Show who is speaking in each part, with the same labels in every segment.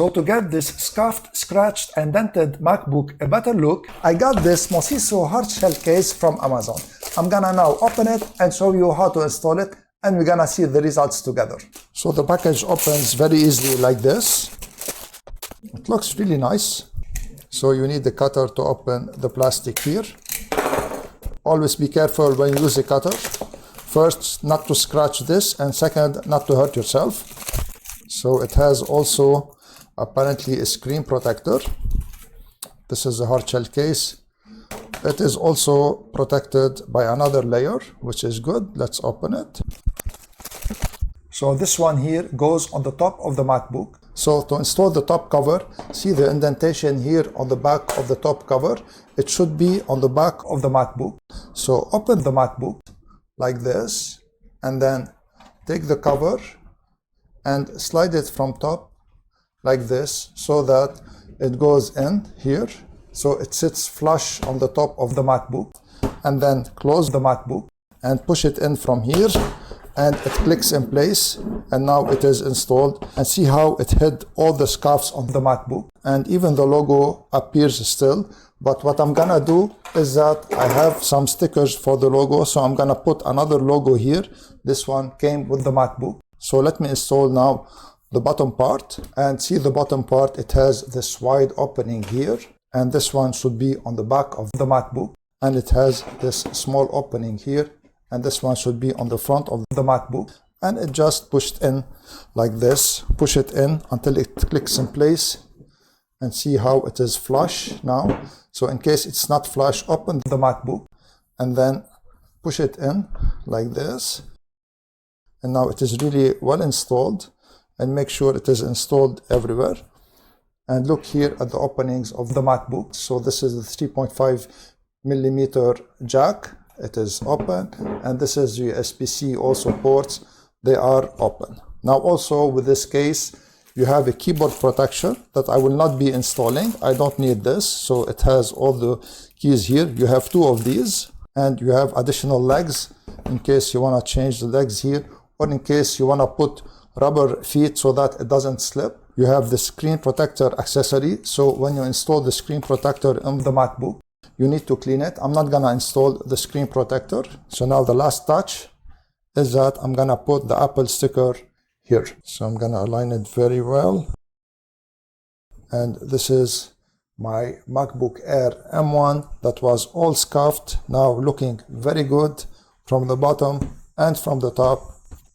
Speaker 1: So to get this scuffed, scratched and dented MacBook a better look, I got this Mosiso Hard Shell Case from Amazon. I'm gonna now open it and show you how to install it, and we're gonna see the results together. So the package opens very easily like this. It looks really nice. So you need the cutter to open the plastic here. Always be careful when you use the cutter. First, not to scratch this, and second, not to hurt yourself. So it has also apparently a screen protector. This is a hard shell case. It is also protected by another layer, which is good. Let's open it. So this one here goes on the top of the MacBook. So to install the top cover, see the indentation here on the back of the top cover. It should be on the back of the MacBook. So open the MacBook like this, and then take the cover and slide it from top like this, so that it goes in here, so it sits flush on the top of the MacBook, and then close the MacBook and push it in from here, and it clicks in place, and now it is installed. And see how it hid all the scuffs on the MacBook, and even the logo appears still. But what I'm gonna do is that I have some stickers for the logo, so I'm gonna put another logo here. This one came with the MacBook. So let me install now the bottom part, and see the bottom part, it has this wide opening here, and this one should be on the back of the MacBook, and it has this small opening here, and this one should be on the front of the MacBook, and it just pushed in like this. Push it in until it clicks in place, and see how it is flush now. So in case it's not flush, open the MacBook and then push it in like this, and now it is really well installed. And make sure it is installed everywhere. And look here at the openings of the MacBook. So this is the 3.5mm jack. It is open. And this is USB-C also ports. They are open. Now also with this case, you have a keyboard protection that I will not be installing. I don't need this. So it has all the keys here. You have two of these. And you have additional legs in case you want to change the legs here, or in case you want to put rubber feet so that it doesn't slip. You have the screen protector accessory. So when you install the screen protector in the MacBook, you need to clean it. I'm not gonna install the screen protector. So now the last touch is that I'm gonna put the Apple sticker here. So I'm gonna align it very well. And this is my MacBook Air M1 that was all scuffed, now looking very good from the bottom and from the top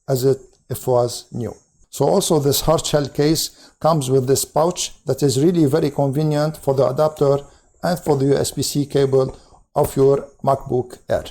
Speaker 1: as if it was new. So also this hard shell case comes with this pouch that is really very convenient for the adapter and for the USB-C cable of your MacBook Air.